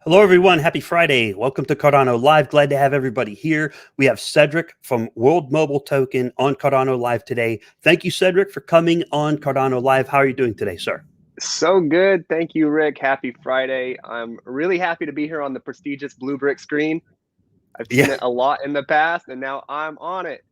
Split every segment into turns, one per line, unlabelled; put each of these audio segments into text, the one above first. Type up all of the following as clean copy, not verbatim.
Hello, everyone. Happy Friday. Welcome to Cardano Live. Glad to have everybody here. We have Cedric from World Mobile Token on Cardano Live today. Thank you, Cedric, for coming on Cardano Live. How are you doing today, sir?
So good. Thank you, Rick. Happy Friday. I'm really happy to be here on the prestigious Blue Brick screen. I've seen
Yeah.
it a lot in the past, and now I'm on it.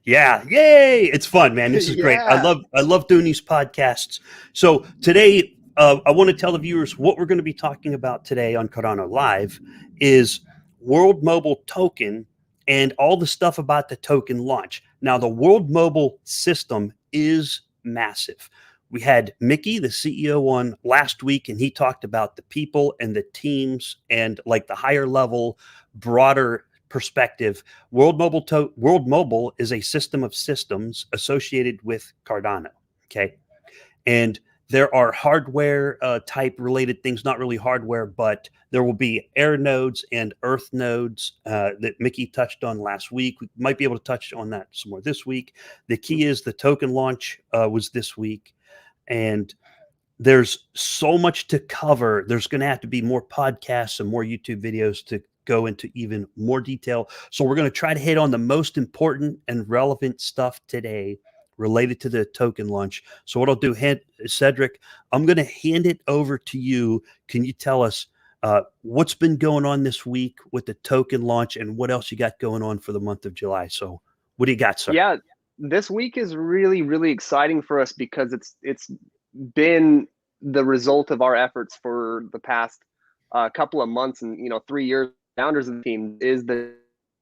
Yeah. Yay. It's fun, man. This is great. I
Yeah.
love doing these podcasts. So today, I want to tell the viewers what we're going to be talking about today on Cardano Live is World Mobile Token and all the stuff about the token launch. Now, the World Mobile system is massive. We had Mickey, the CEO, on last week, and he talked about the people and the teams and like the higher level, broader perspective. World Mobile is a system of systems associated with Cardano. Okay, and there are hardware type related things, not really hardware, but there will be air nodes and earth nodes that Mickey touched on last week. We might be able to touch on that some more this week. The key is the token launch was this week, and there's so much to cover. There's going to have to be more podcasts and more YouTube videos to go into even more detail. So we're going to try to hit on the most important and relevant stuff today related to the token launch. So what I'll do, Cedric, I'm going to hand it over to you. Can you tell us what's been going on this week with the token launch and what else you got going on for the month of July? So what do you got, sir?
Yeah. This week is really, really exciting for us because it's been the result of our efforts for the past couple of months and 3 years. Founders of the team is the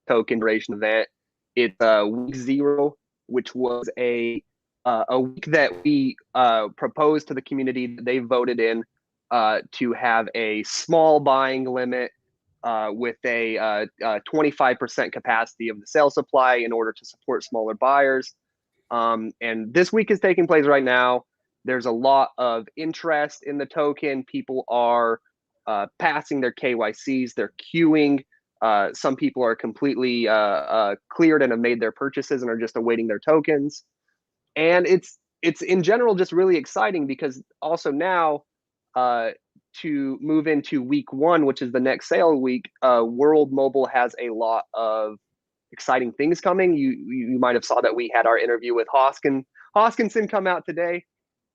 token generation event. It's week 0, which was a week that we proposed to the community that they voted in to have a small buying limit with a 25% capacity of the sale supply in order to support smaller buyers. And this week is taking place right now. There's a lot of interest in the token. People are passing their KYCs, they're queuing. Some people are completely cleared and have made their purchases and are just awaiting their tokens. And it's in general just really exciting because also now to move into week 1, which is the next sale week, World Mobile has a lot of exciting things coming. You might have saw that we had our interview with Hoskinson come out today.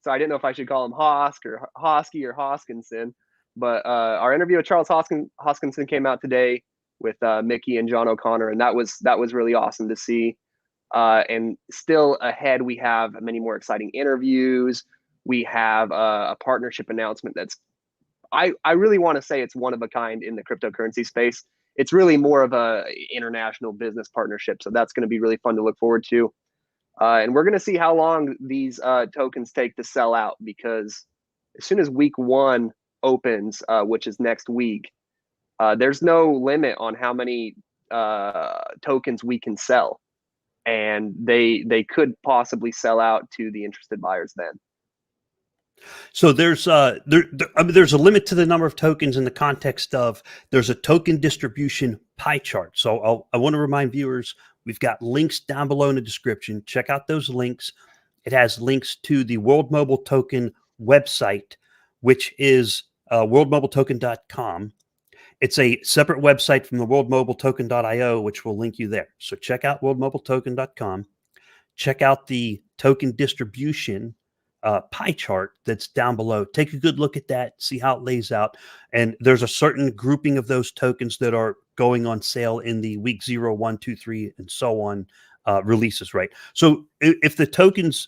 So I didn't know if I should call him Hosk or Hosky or Hoskinson. But our interview with Charles Hoskinson came out today with Mickey and John O'Connor, and that was really awesome to see. And still ahead, we have many more exciting interviews. We have a partnership announcement that's I really want to say it's one of a kind in the cryptocurrency space. It's really more of a international business partnership, so that's going to be really fun to look forward to. And we're going to see how long these tokens take to sell out, because as soon as week 1 opens, which is next week, there's no limit on how many tokens we can sell, and they could possibly sell out to the interested buyers then.
So there's I mean, there's a limit to the number of tokens in the context of there's a token distribution pie chart. So I want to remind viewers, we've got links down below in the description. Check out those links. It has links to the World Mobile Token website, which is worldmobiletoken.com. It's a separate website from the worldmobiletoken.io, which will link you there. So check out worldmobiletoken.com. Check out the token distribution pie chart that's down below. Take a good look at that, see how it lays out. And there's a certain grouping of those tokens that are going on sale in the week 0, 1, 2, 3, and so on releases, right? So if the tokens,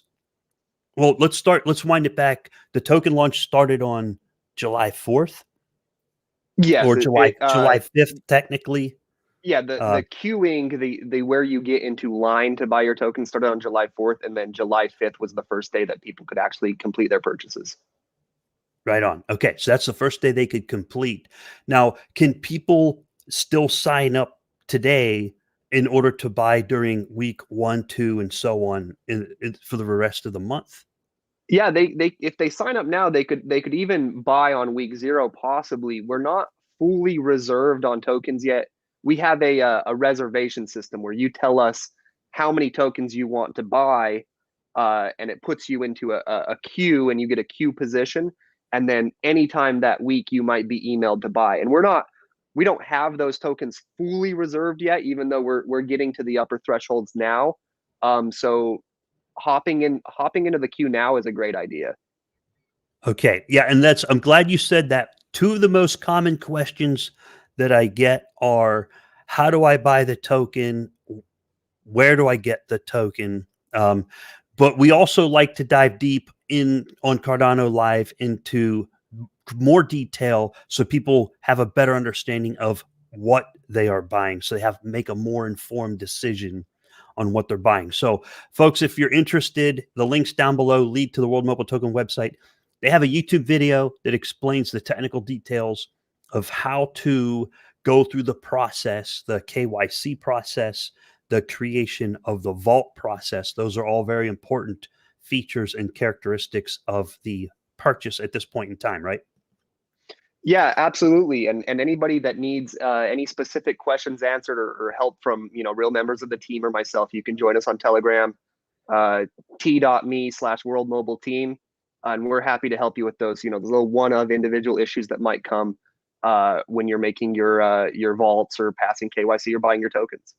well, let's wind it back. The token launch started on July 4th
Yes,
or July 5th, technically.
yeah, the queuing, the where you get into line to buy your token started on July 4th, and then July 5th was the first day that people could actually complete their purchases.
Right on. Okay, so that's the first day they could complete. Now, can people still sign up today in order to buy during week 1, 2, and so on for the rest of the month?
Yeah, they if they sign up now, they could even buy on week 0 possibly. We're not fully reserved on tokens yet. We have a reservation system where you tell us how many tokens you want to buy, and it puts you into a queue, and you get a queue position. And then anytime that week, you might be emailed to buy. And we don't have those tokens fully reserved yet, even though we're getting to the upper thresholds now. So hopping into the queue now is a great idea.
Okay. Yeah. And I'm glad you said that. Two of the most common questions that I get are, how do I buy the token? Where do I get the token? But we also like to dive deep in on Cardano Live into more detail so people have a better understanding of what they are buying, so they make a more informed decision on what they're buying. So folks, if you're interested, the links down below lead to the World Mobile Token website. They have a YouTube video that explains the technical details of how to go through the process, the KYC process, the creation of the vault process. Those are all very important features and characteristics of the purchase at this point in time, right?
Yeah, absolutely. And anybody that needs any specific questions answered or help from real members of the team or myself, you can join us on Telegram, t.me/World Mobile Team, and we're happy to help you with those the little one-of individual issues that might come when you're making your vaults or passing KYC or buying your tokens.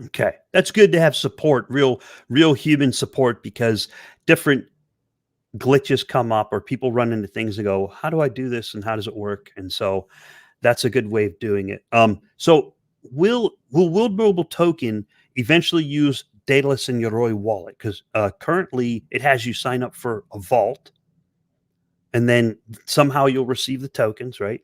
Okay, that's good to have support, real human support, because different glitches come up or people run into things and go, how do I do this and how does it work? And so that's a good way of doing it. So will World Mobile Token eventually use Daedalus and Yoroi wallet? Because currently it has you sign up for a vault and then somehow you'll receive the tokens, right?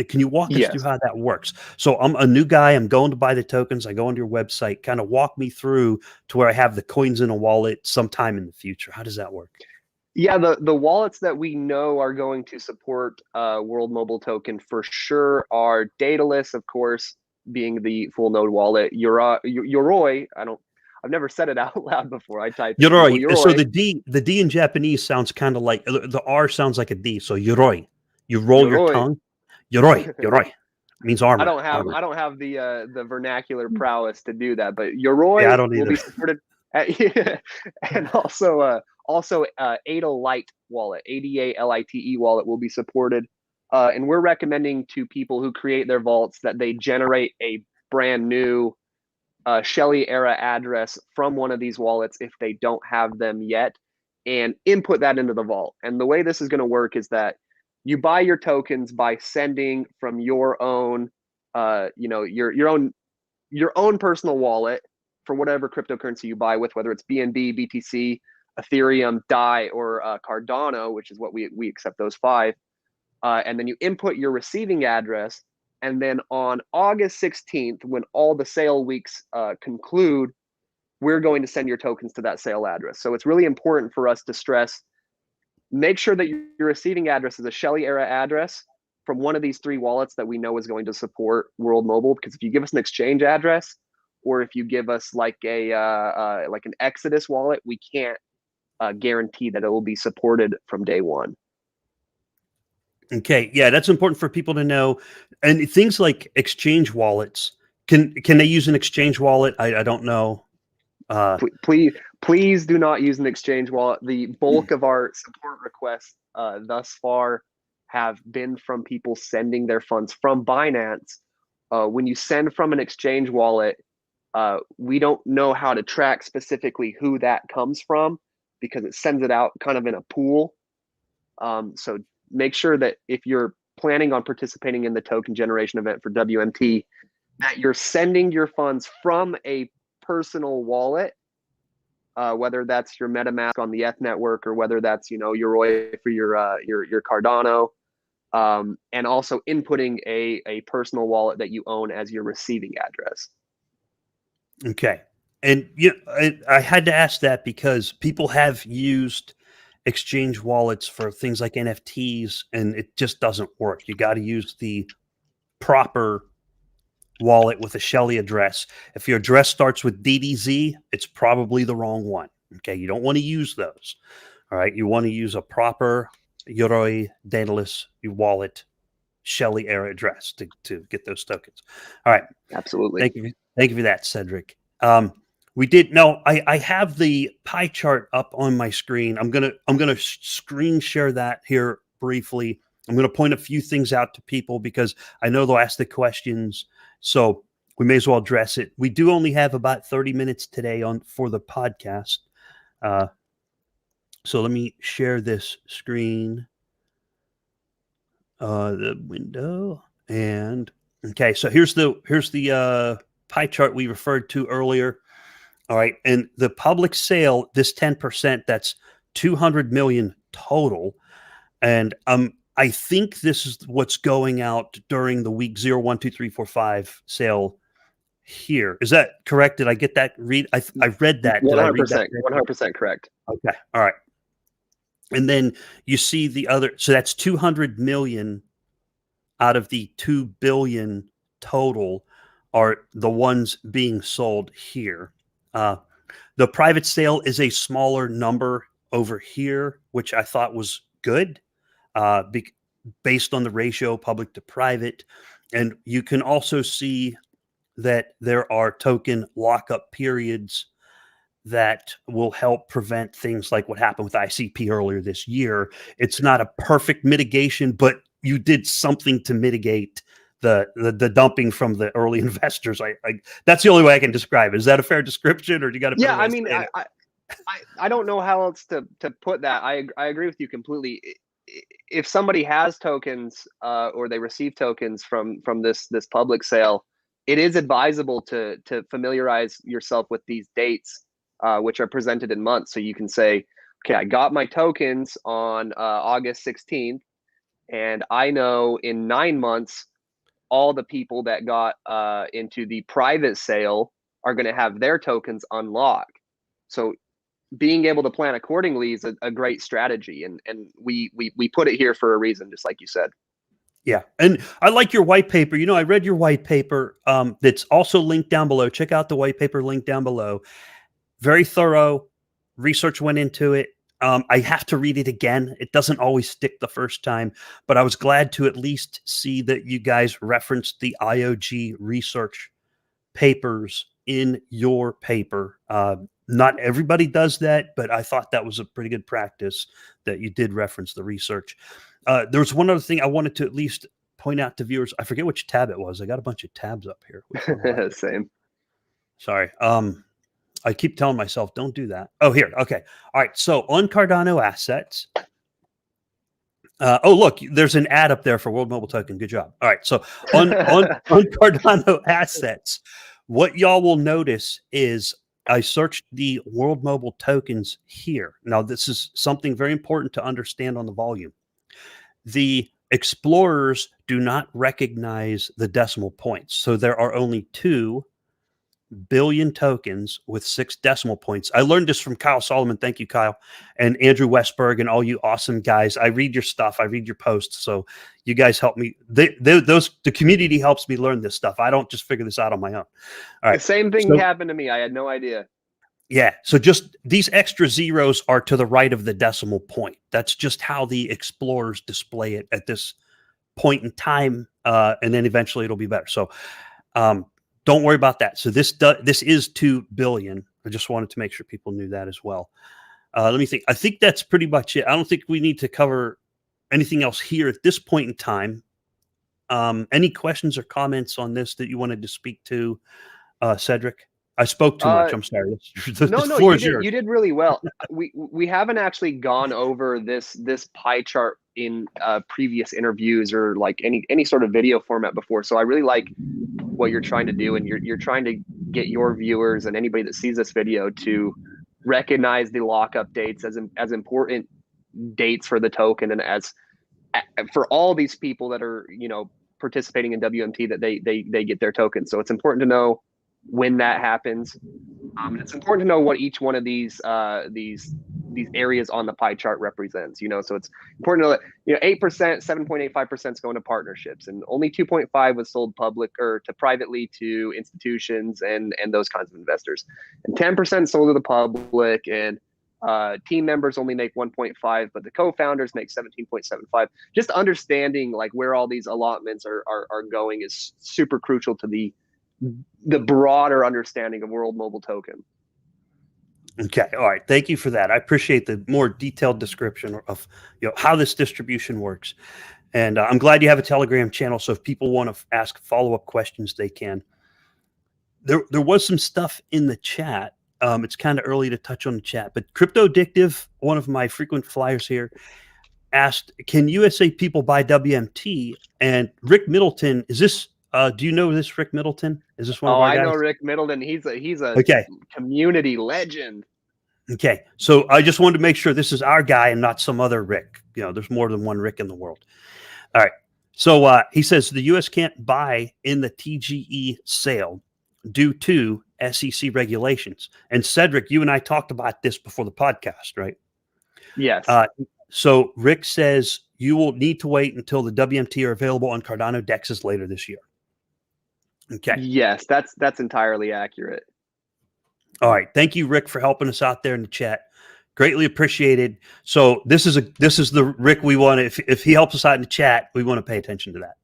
Can you walk us through how that works? So I'm a new guy. I'm going to buy the tokens. I go onto your website. Kind of walk me through to where I have the coins in a wallet sometime in the future. How does that work?
Yeah, the wallets that we know are going to support World Mobile Token for sure are Daedalus, of course, being the full node wallet. Yoroi, I've never said it out loud before. I typed it.
Yoroi.
Yoroi.
So the D in Japanese sounds kind of like the R sounds like a D. So Yoroi. You roll your tongue. Yoroi. Yoroi means armor.
I don't have the vernacular prowess to do that, but Yoroi
I don't either.
will be supported and also ADA Lite wallet, ADA-LITE wallet will be supported. And we're recommending to people who create their vaults that they generate a brand new Shelley era address from one of these wallets if they don't have them yet, and input that into the vault. And the way this is going to work is that you buy your tokens by sending from your own, your own personal wallet for whatever cryptocurrency you buy with, whether it's BNB, BTC, Ethereum, DAI, or Cardano, which is what we accept those 5. And then you input your receiving address. And then on August 16th, when all the sale weeks conclude, we're going to send your tokens to that sale address. So it's really important for us to stress, make sure that your receiving address is a Shelley era address from one of these 3 wallets that we know is going to support World Mobile. Because if you give us an exchange address, or if you give us like an Exodus wallet, we can't guarantee that it will be supported from day one.
Okay, yeah, that's important for people to know. And things like exchange wallets, can they use an exchange wallet? I don't know.
Please do not use an exchange wallet. The bulk of our support requests thus far have been from people sending their funds from Binance. When you send from an exchange wallet, we don't know how to track specifically who that comes from because it sends it out kind of in a pool. So make sure that if you're planning on participating in the token generation event for WMT, that you're sending your funds from a personal wallet, whether that's your MetaMask on the ETH network or whether that's Yoroi for your Cardano, and also inputting a personal wallet that you own as your receiving address.
Okay, and I had to ask that because people have used exchange wallets for things like NFTs, and it just doesn't work. You got to use the proper wallet with a Shelley address. If your address starts with DDZ, it's probably the wrong one. Okay, you don't want to use those. All right, you want to use a proper Yoroi Daedalus wallet Shelley era address to get those tokens. All right,
absolutely.
Thank you for that, Cedric. I have the pie chart up on my screen. I'm gonna screen share that here briefly I'm going to point a few things out to people because I know they'll ask the questions. So we may as well address it. We do only have about 30 minutes today for the podcast. So let me share this screen, the window, and okay. So here's the pie chart we referred to earlier. All right, and the public sale, this 10%, that's 200 million total, and I think this is what's going out during the week 0, 1, 2, 3, 4, 5 sale here. Is that correct? Did I get that read? I read that.
100%. 100% correct.
Okay. All right. And then you see the other. So that's 200 million out of the 2 billion total are the ones being sold here. The private sale is a smaller number over here, which I thought was good. Based on the ratio public to private. And you can also see that there are token lockup periods that will help prevent things like what happened with ICP earlier this year. It's not a perfect mitigation, but you did something to mitigate the dumping from the early investors. I that's the only way I can describe it. Is that a fair description, or do you got to?
Yeah, I mean, I don't know how else to put that. I agree with you completely. If somebody has tokens or they receive tokens from this public sale, it is advisable to familiarize yourself with these dates, which are presented in months. So you can say, okay, I got my tokens on August 16th, and I know in 9 months, all the people that got into the private sale are going to have their tokens unlocked. So being able to plan accordingly is a great strategy, and we put it here for a reason, just like you said.
Yeah, and I like your white paper. I read your white paper. That's also linked down below. Check out the white paper link down below. Very thorough research went into it. I have to read it again. It doesn't always stick the first time, but I was glad to at least see that you guys referenced the IOG research papers in your paper. Not everybody does that, but I thought that was a pretty good practice that you did reference the research. There was one other thing I wanted to at least point out to viewers. I forget which tab it was. I got a bunch of tabs up here.
Same.
Sorry. I keep telling myself, don't do that. Oh, here. Okay. All right. So on Cardano assets. Oh, look, there's an ad up there for World Mobile Token. Good job. All right. So on Cardano assets, what y'all will notice is I searched the World Mobile tokens here. Now, this is something very important to understand on the volume. The explorers do not recognize the decimal points. So there are only 2 billion tokens with 6 decimal points. I learned this from Kyle Solomon. Thank you, Kyle, and Andrew Westberg, and all you awesome guys. I read your stuff. I read your posts. So you guys help me. The community helps me learn this stuff. I don't just figure this out on my own. All right.
The same thing happened to me. I had no idea.
Yeah. So just these extra zeros are to the right of the decimal point. That's just how the explorers display it at this point in time. And then eventually it'll be better. So, don't worry about that. So this is 2 billion. I just wanted to make sure people knew that as well. Let me think. I think that's pretty much it. I don't think we need to cover anything else here at this point in time. Any questions or comments on this that you wanted to speak to, Cedric? I spoke too much. I'm sorry.
No, you did really well. We haven't actually gone over this pie chart in previous interviews or like any sort of video format before. So I really like what you're trying to do, and you're trying to get your viewers and anybody that sees this video to recognize the lockup dates as important dates for the token, and as for all these people that are participating in WMT, that they get their tokens. So it's important to know when that happens. And it's important to know what each one of these areas on the pie chart represents, so it's important to know that, 8%, 7.85% is going to partnerships, and only 2.5 was sold public or to privately to institutions and those kinds of investors, and 10% sold to the public, and team members only make 1.5, but the co-founders make 17.75. Just understanding like where all these allotments are going is super crucial to the broader understanding of World Mobile Token.
Okay. All right. Thank you for that. I appreciate the more detailed description of how this distribution works. And I'm glad you have a Telegram channel. So if people want to ask follow-up questions, they can. There was some stuff in the chat. It's kind of early to touch on the chat, but Crypto Addictive, one of my frequent flyers here, asked, can USA people buy WMT? And Rick Middleton, is this, do you know this Rick Middleton? Is this one of our guys?
I know Rick Middleton. He's a
Okay.
community legend.
Okay. So I just wanted to make sure this is our guy and not some other Rick. You know, there's more than one Rick in the world. All right. So he says the U.S. can't buy in the TGE sale due to SEC regulations. And Cedric, you and I talked about this before the podcast, right?
Yes.
So Rick says you will need to wait until the WMT are available on Cardano dexes later this year. Okay.
Yes, that's entirely accurate.
All right. Thank you, Rick, for helping us out there in the chat. Greatly appreciated. So this is the Rick we want. If he helps us out in the chat, we want to pay attention to that.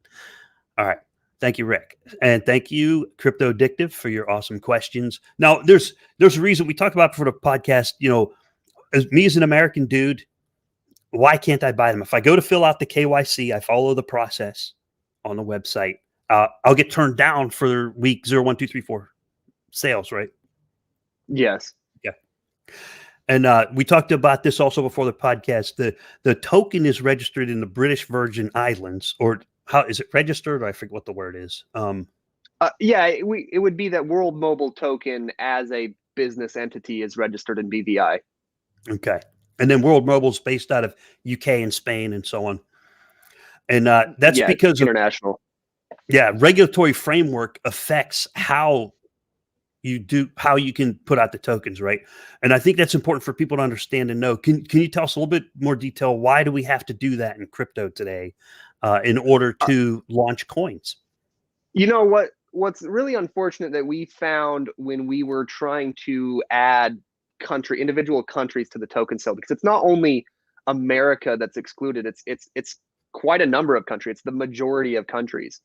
All right. Thank you, Rick. And thank you, Crypto Addictive, for your awesome questions. Now, there's a reason we talked about for the podcast, you know, as me as an American dude, why can't I buy them? If I go to fill out the KYC, I follow the process on the website, I'll get turned down for week 0, 1, 2, 3, 4 sales, right?
Yes.
Yeah. And we talked about this also before the podcast. The token is registered in the British Virgin Islands, or how is it registered? I forget what the word is.
Yeah, it would be that World Mobile token as a business entity is registered in BVI.
Okay. And then World Mobile is based out of UK and Spain and so on. And that's because
international.
Regulatory framework affects how you can put out the tokens, right? And I think that's important for people to understand and know. Can you tell us a little bit more detail? Why do we have to do that in crypto today in order to launch coins?
You know what's really unfortunate that we found when we were trying to add individual countries to the token sale, because it's not only America that's excluded, it's quite a number of countries. It's the majority of countries.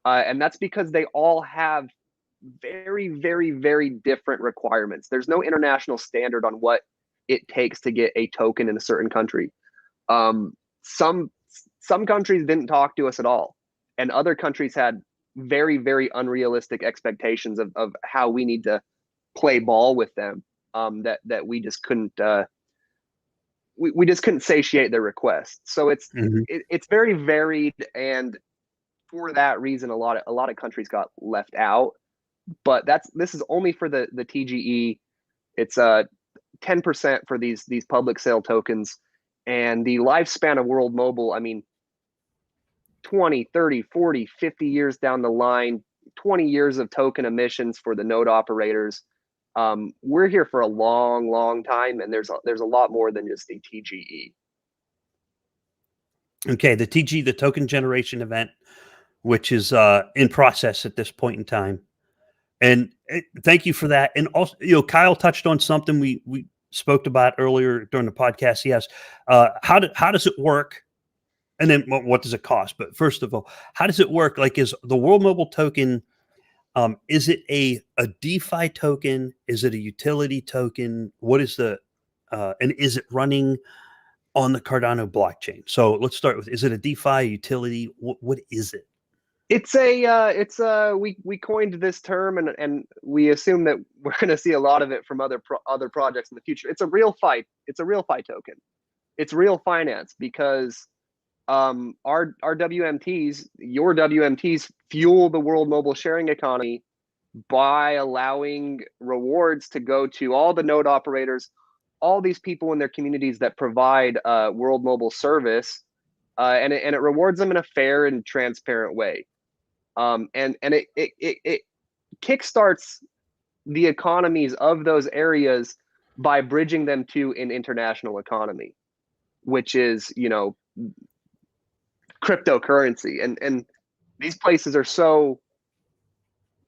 And that's because they all have very, very, very different requirements. There's no international standard on what it takes to get a token in a certain country. Some countries didn't talk to us at all, and other countries had very, very unrealistic expectations of how we need to play ball with them. That we just couldn't we just couldn't satiate their requests. So it's very varied, and for that reason, a lot of countries got left out. But this is only for the TGE. It's 10% for these public sale tokens, and the lifespan of World Mobile, I mean, 20, 30, 40, 50 years down the line, 20 years of token emissions for the node operators. We're here for a long, long time, and there's a lot more than just the TGE.
Okay, the TG, the token generation event, which is in process at this point in time. And thank you for that. And also, you know, Kyle touched on something we spoke about earlier during the podcast. Yes, how does it work? And then what does it cost? But first of all, how does it work? Like, is the World Mobile token? Is it a DeFi token? Is it a utility token? What is and is it running on the Cardano blockchain? So let's start with, is it a DeFi utility? What is it? We coined this term, and we assume that we're going to see a lot of it from other projects in the future. It's a real fight. It's a real fight token. It's real finance, because our WMTs, your WMTs, fuel the World Mobile sharing economy by allowing rewards to go to all the node operators, all these people in their communities that provide World Mobile service, and it rewards them in a fair and transparent way. And it kickstarts the economies of those areas by bridging them to an international economy, which is, you know, cryptocurrency. And these places are so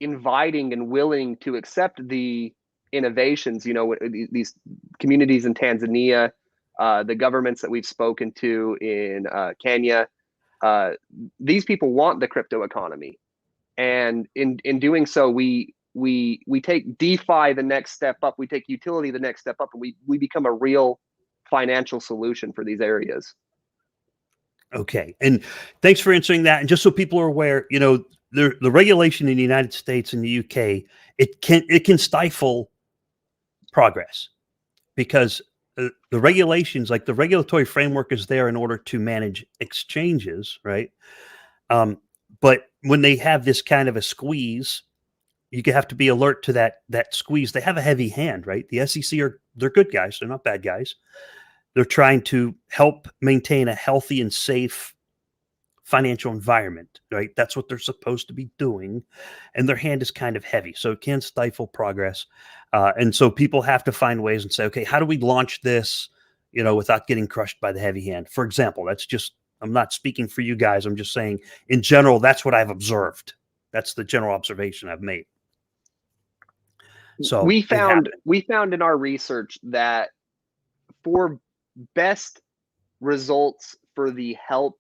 inviting and willing to accept the innovations, you know, these communities in Tanzania, the governments that we've spoken to in Kenya, these people want the crypto economy. And in doing so, we take DeFi the next step up, we take utility the next step up, and we become a real financial solution for these areas. Okay, and thanks for answering that. And just so people are aware, the regulation in the United States and the UK, it can stifle progress because the regulations, like the regulatory framework, is there in order to manage exchanges, right? Um, but when they have this kind of a squeeze, you have to be alert to that squeeze. They have a heavy hand, right? The SEC they're good guys. They're not bad guys. They're trying to help maintain a healthy and safe financial environment, right? That's what they're supposed to be doing. And their hand is kind of heavy. So it can stifle progress. And so people have to find ways and say, okay, how do we launch this, without getting crushed by the heavy hand? For example, I'm not speaking for you guys. I'm just saying in general, that's what I've observed. That's the general observation I've made. So
we found in our research that for best results for the health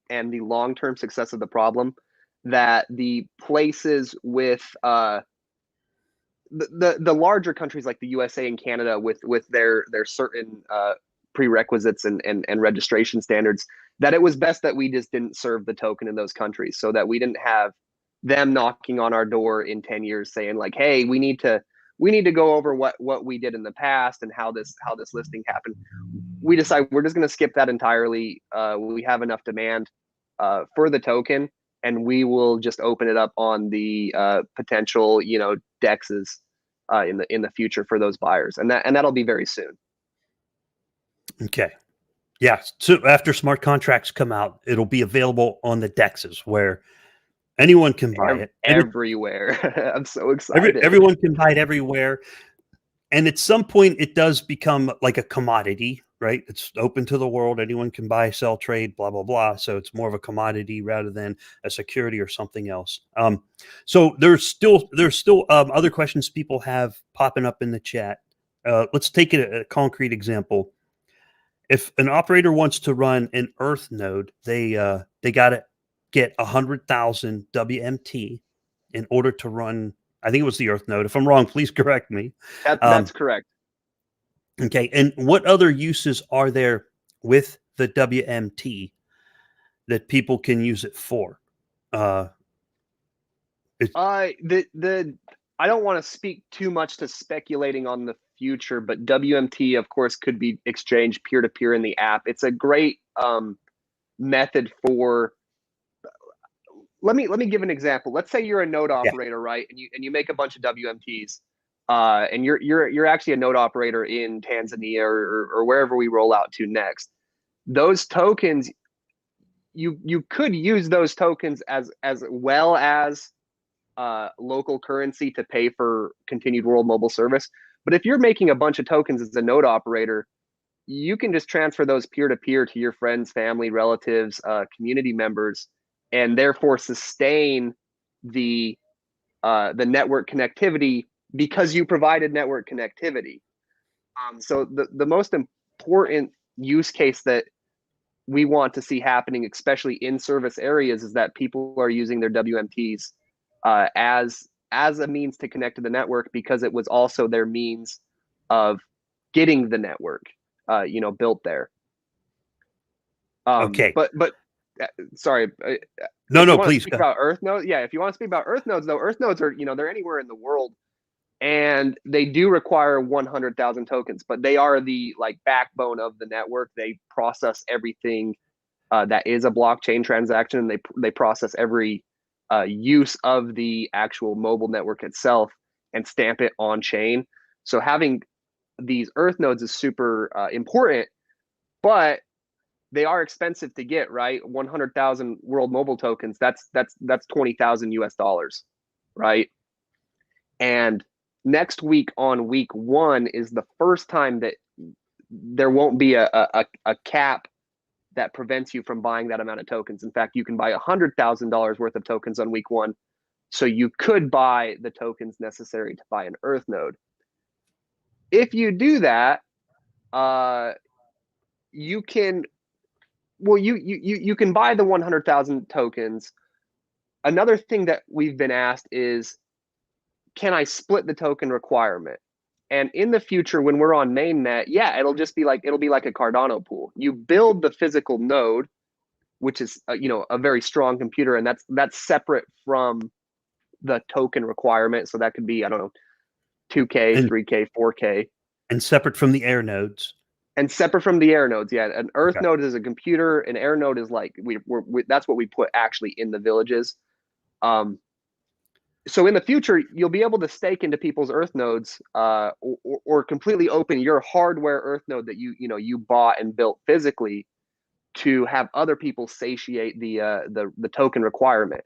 and the long-term success of the problem, that the places with the larger countries like the USA and Canada with their certain prerequisites and registration standards, that it was best that we just didn't serve the token in those countries, so that we didn't have them knocking on our door in 10 years saying like, hey, we need to go over what we did in the past and how this listing happened. We decide we're just going to skip that entirely. We have enough demand for the token, and we will just open it up on the potential, dexes in the future for those buyers, and that'll be very soon.
Okay. Yeah. So after smart contracts come out, it'll be available on the dexes where anyone can buy it
everywhere. I'm so excited.
Everyone can buy it everywhere. And at some point, it does become like a commodity, right? It's open to the world. Anyone can buy, sell, trade, blah, blah, blah. So it's more of a commodity rather than a security or something else. So there's still other questions people have popping up in the chat. Let's take a concrete example. If an operator wants to run an Earth node, they got to get 100,000 WMT in order to run. I think it was the Earth node. If I'm wrong, please correct me.
That's correct.
Okay. And what other uses are there with the WMT that people can use it for?
I don't want to speak too much to speculating on the future, but WMT, of course, could be exchanged peer-to-peer in the app. It's a great method for. Let me give an example. Let's say you're a node operator, right? And you make a bunch of WMTs, and you're actually a node operator in Tanzania or wherever we roll out to next. Those tokens, you could use those tokens as well as local currency to pay for continued world mobile service. But if you're making a bunch of tokens as a node operator, you can just transfer those peer-to-peer to your friends, family, relatives, community members, and therefore sustain the network connectivity because you provided network connectivity. So the most important use case that we want to see happening, especially in service areas, is that people are using their WMTs as a means to connect to the network, because it was also their means of getting the network built there.
Okay.
But sorry.
No, please.
Speak about Earth nodes. Yeah, if you want to speak about Earth nodes, though, Earth nodes are, they're anywhere in the world, and they do require 100,000 tokens, but they are the backbone of the network. They process everything that is a blockchain transaction, and they process every use of the actual mobile network itself and stamp it on chain. So having these Earth nodes is super important, but they are expensive to get, right? 100,000 world mobile tokens, that's 20,000 US dollars, right? And next week on week 1 is the first time that there won't be a cap that prevents you from buying that amount of tokens. In fact, you can buy $100,000 worth of tokens on week 1. So you could buy the tokens necessary to buy an Earth node. If you do that, you can you can buy the 100,000 tokens. Another thing that we've been asked is, can I split the token requirement? And in the future, when we're on mainnet, yeah, it'll be like a Cardano pool. You build the physical node, which is a very strong computer, and that's separate from the token requirement. So that could be, I don't know, 2K,
and
3K, 4K.
and separate from the air nodes.
And separate from the air nodes. Yeah, an earth
Okay.
node is a computer. An air node is like that's what we put actually in the villages. So in the future, you'll be able to stake into people's earth nodes, or completely open your hardware earth node that you bought and built physically to have other people satiate the token requirement,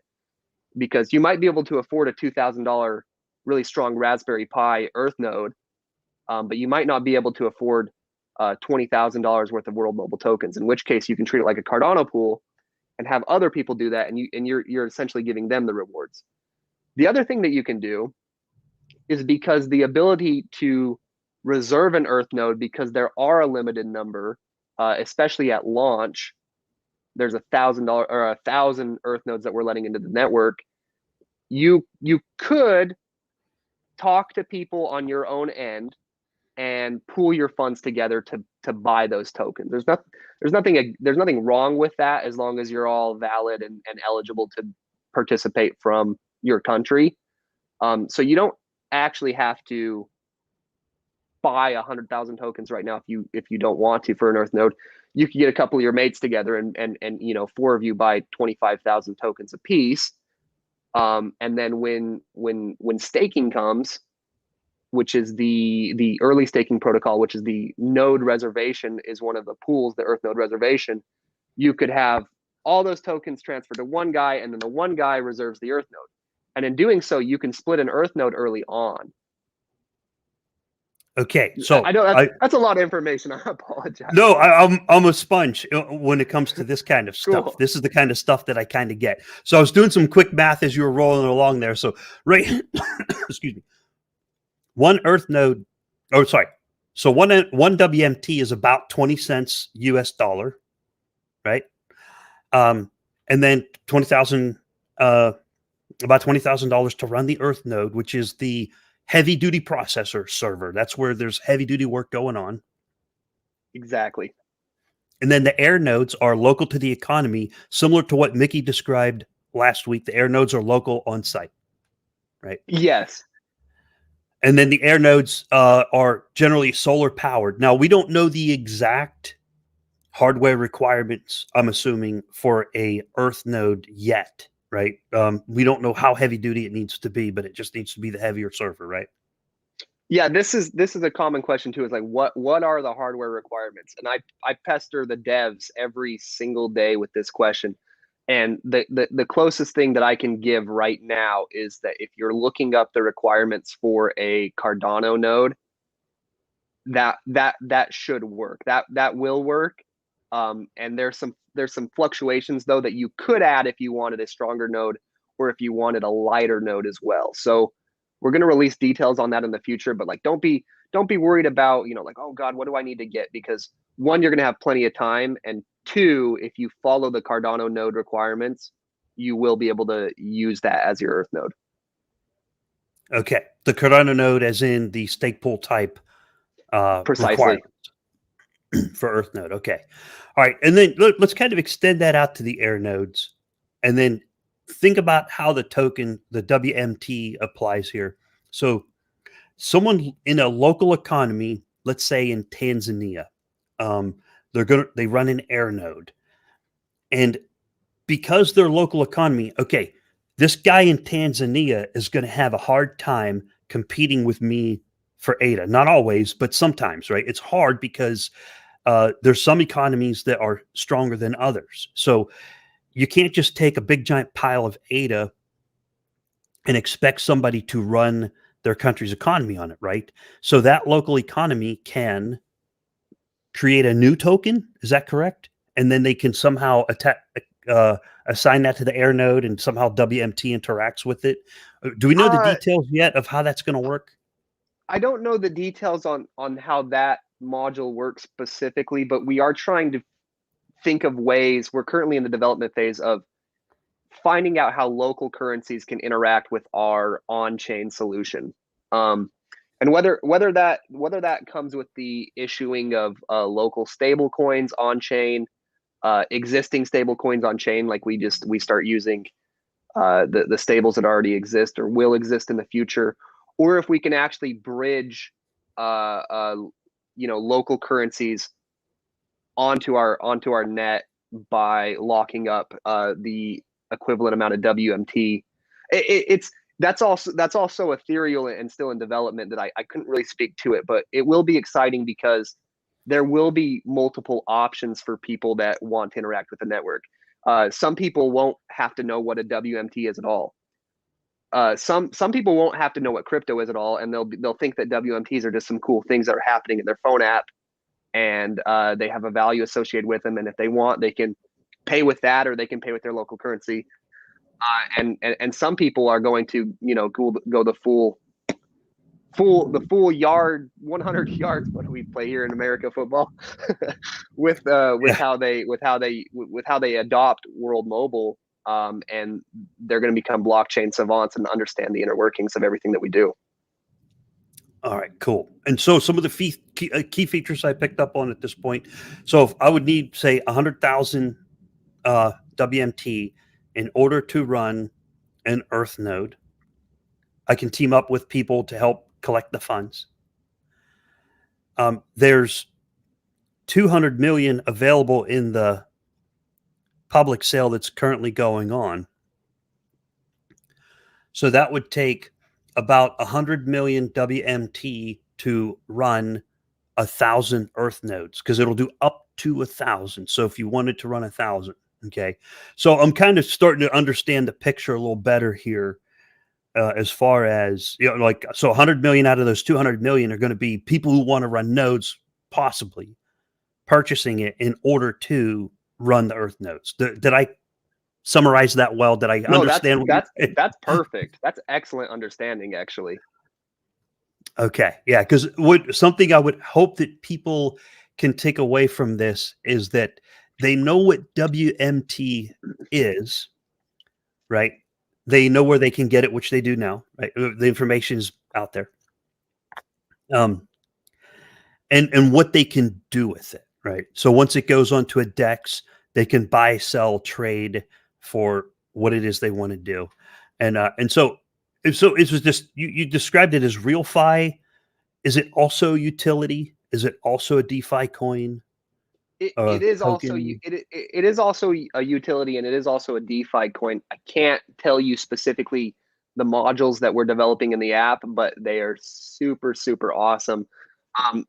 because you might be able to afford a $2,000 really strong Raspberry Pi earth node, but you might not be able to afford $20,000 worth of world mobile tokens, in which case you can treat it like a Cardano pool and have other people do that, and you're essentially giving them the rewards. The other thing that you can do is, because the ability to reserve an earth node, because there are a limited number, especially at launch, there's $1,000 earth nodes that we're letting into the network. You could talk to people on your own end and pool your funds together to buy those tokens. There's nothing wrong with that, as long as you're all valid and eligible to participate from your country. So you don't actually have to buy 100,000 tokens right now if you don't want to for an earth node. You can get a couple of your mates together and four of you buy 25,000 tokens a piece. And then when staking comes, which is the early staking protocol, which is the node reservation, is one of the pools, the earth node reservation. You could have all those tokens transferred to one guy, and then the one guy reserves the earth node. And in doing so, you can split an earth node early on.
Okay, so
I know that's a lot of information. I apologize.
No, I'm a sponge when it comes to this kind of stuff.
Cool.
This is the kind of stuff that I kind of get. So I was doing some quick math as you were rolling along there. So right, excuse me, one Earth node, oh sorry, so one WMT is about 20 cents US dollar, right? And then 20,000, about $20,000 to run the Earth node, which is the heavy duty processor server. That's where there's heavy duty work going on.
Exactly.
And then the air nodes are local to the economy, similar to what Mickey described last week. The air nodes are local on site, right?
Yes.
And then the air nodes are generally solar powered. Now, we don't know the exact hardware requirements, I'm assuming, for a Earth node yet, right? We don't know how heavy duty it needs to be, but it just needs to be the heavier server, right?
Yeah, this is a common question too. Is like, what are the hardware requirements? And I pester the devs every single day with this question. And the closest thing that I can give right now is that if you're looking up the requirements for a Cardano node, that should work. That will work. And there's some fluctuations though that you could add if you wanted a stronger node, or if you wanted a lighter node as well. So we're going to release details on that in the future, but like, don't be worried about, like, oh God, what do I need to get? Because one, you're going to have plenty of time. And two, if you follow the Cardano node requirements, you will be able to use that as your Earth node.
Okay. The Cardano node, as in the stake pool type
Precisely.
requirements for Earth node. Okay. All right. And then let's kind of extend that out to the air nodes, and then think about how the token, the WMT, applies here. So someone in a local economy, let's say in Tanzania, they run an air node. And because their local economy, okay, this guy in Tanzania is going to have a hard time competing with me for ADA. Not always, but sometimes, right? It's hard because there's some economies that are stronger than others. So you can't just take a big giant pile of ADA and expect somebody to run their country's economy on it, right? So that local economy can create a new token. Is that correct? And then they can somehow assign that to the air node, and somehow WMT interacts with it. Do we know the details yet of how that's going to work?
I don't know the details on how that module works specifically, but we are trying to think of ways. We're currently in the development phase of finding out how local currencies can interact with our on-chain solution, and whether that comes with the issuing of local stable coins on-chain, existing stable coins on chain, like we start using the stables that already exist or will exist in the future, or if we can actually bridge local currencies onto our net by locking up the equivalent amount of WMT. That's also ethereal and still in development that I couldn't really speak to it, but it will be exciting because there will be multiple options for people that want to interact with the network. Some people won't have to know what a WMT is at all. Some people won't have to know what crypto is at all, and they'll think that WMTs are just some cool things that are happening in their phone app, and they have a value associated with them. And if they want, they can pay with that, or they can pay with their local currency. And some people are going to go the full yard, 100 yards. What do we play here in America football? with how they adopt World Mobile, and they're going to become blockchain savants and understand the inner workings of everything that we do.
All right, cool. And so some of the key features I picked up on at this point. So if I would need, say, 100,000 WMT in order to run an Earth node. I can team up with people to help collect the funds. There's 200 million available in the public sale that's currently going on. So that would take about 100 million WMT to run 1,000 Earth nodes, because it'll do up to 1,000. So if you wanted to run 1,000, okay. So I'm kind of starting to understand the picture a little better here, as far as, so 100 million out of those 200 million are going to be people who want to run nodes, possibly purchasing it in order to run the Earth nodes. Did I summarize that well? Did I understand?
That's perfect. That's excellent understanding, actually.
Okay. Yeah. Because something I would hope that people can take away from this is that they know what WMT is, right? They know where they can get it, which they do now, right? The information is out there. And what they can do with it, right? So once it goes onto a DEX, they can buy, sell, trade for what it is they want to do. And so it was just, you described it as RealFi. Is it also utility? Is it also a DeFi coin?
It is also a utility, and it is also a DeFi coin. I can't tell you specifically the modules that we're developing in the app, but they are super, super awesome.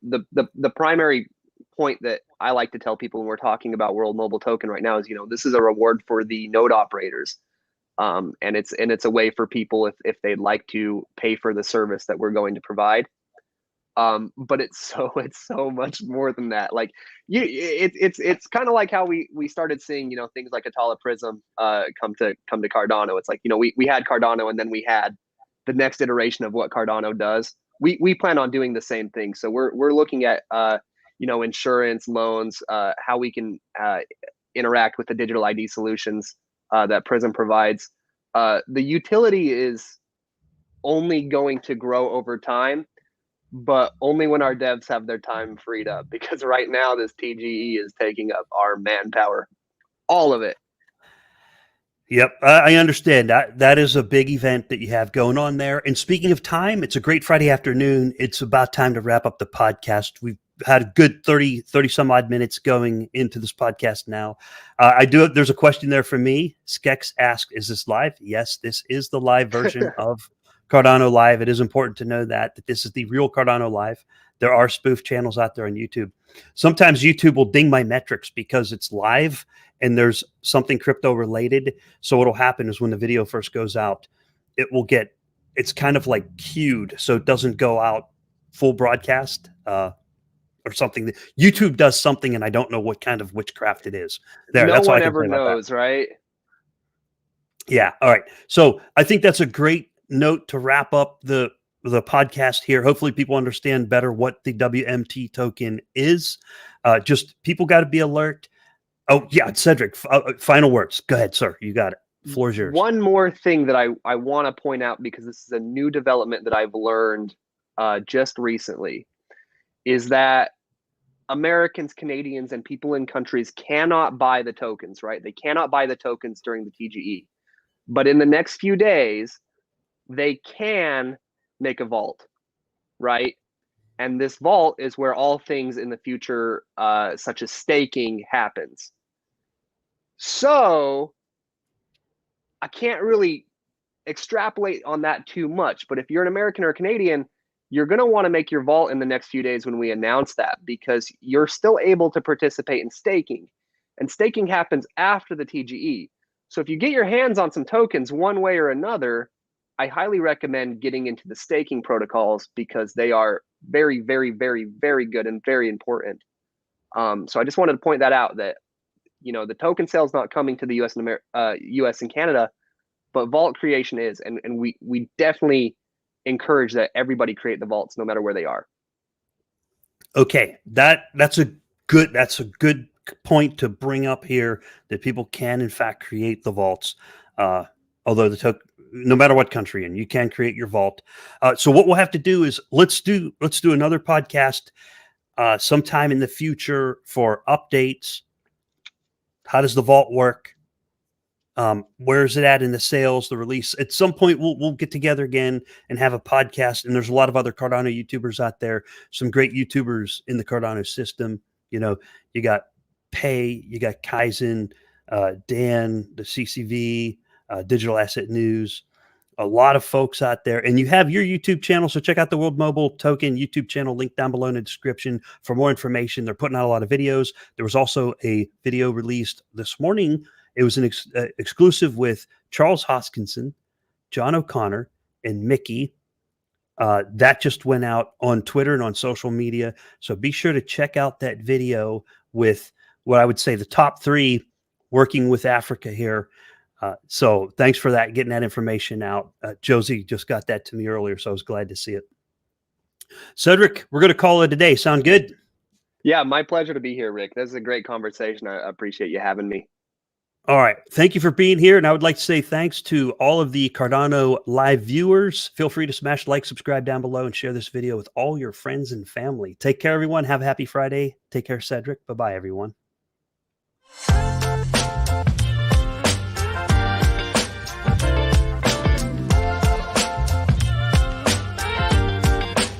The primary point that I like to tell people when we're talking about World Mobile Token right now is, this is a reward for the node operators, and it's a way for people if they'd like to pay for the service that we're going to provide. But it's so much more than that. Like it's kind of like how we started seeing, things like Atala Prism come to Cardano. It's like, we had Cardano, and then we had the next iteration of what Cardano does. We plan on doing the same thing. So we're looking at insurance, loans, how we can interact with the digital ID solutions that Prism provides. The utility is only going to grow over time, but only when our devs have their time freed up, because right now this TGE is taking up our manpower, all of it.
Yep, I understand that. That is a big event that you have going on there. And speaking of time, it's a great Friday afternoon. It's about time to wrap up the podcast. We've had a good 30 some odd minutes going into this podcast now. There's a question there for me. Skex asked, is this live? Yes, this is the live version of Cardano Live. It is important to know that this is the real Cardano Live. There are spoof channels out there on YouTube. Sometimes YouTube will ding my metrics because it's live and there's something crypto related. So what'll happen is when the video first goes out, it's kind of like queued, so it doesn't go out full broadcast or something. YouTube does something, and I don't know what kind of witchcraft it is.
That's one ever knows, right?
Yeah. All right. So I think that's a great note to wrap up the podcast here. Hopefully people understand better what the WMT token is. Just people got to be alert. Oh yeah, Cedric, final words. Go ahead, sir. You got it. Floor is yours.
One more thing that I want to point out, because this is a new development that I've learned just recently, is that Americans, Canadians, and people in countries cannot buy the tokens, right? They cannot buy the tokens during the TGE. But in the next few days, they can make a vault, right? And this vault is where all things in the future, such as staking, happens. So I can't really extrapolate on that too much. But if you're an American or a Canadian, you're going to want to make your vault in the next few days when we announce that, because you're still able to participate in staking. And staking happens after the TGE. So if you get your hands on some tokens one way or another, I highly recommend getting into the staking protocols, because they are very, very, very, very good and very important. So I just wanted to point that out, that, you know, the token sale is not coming to the US and Canada, but vault creation is, and we definitely encourage that everybody create the vaults no matter where they are.
Okay, that's a good point to bring up here, that people can in fact create the vaults. Although no matter what country you're in, you can create your vault. So what we'll have to do is let's do another podcast sometime in the future for updates. How does the vault work? Where is it at in the sales, the release? At some point, we'll get together again and have a podcast. And there's a lot of other Cardano YouTubers out there, some great YouTubers in the Cardano system. You know, you got Pay, you got Kaizen, Dan, the CCV, Digital Asset News, a lot of folks out there. And you have your YouTube channel. So check out the World Mobile Token YouTube channel, link down below in the description for more information. They're putting out a lot of videos. There was also a video released this morning. It was an exclusive with Charles Hoskinson, John O'Connor, and Mickey. That just went out on Twitter and on social media. So be sure to check out that video with what I would say the top 3 working with Africa here. So thanks for that, getting that information out. Josie just got that to me earlier, so I was glad to see it. Cedric, we're going to call it a day. Sound good?
Yeah, my pleasure to be here, Rick. This is a great conversation. I appreciate you having me.
All right. Thank you for being here. And I would like to say thanks to all of the Cardano live viewers. Feel free to smash like, subscribe down below, and share this video with all your friends and family. Take care, everyone. Have a happy Friday. Take care, Cedric. Bye-bye, everyone.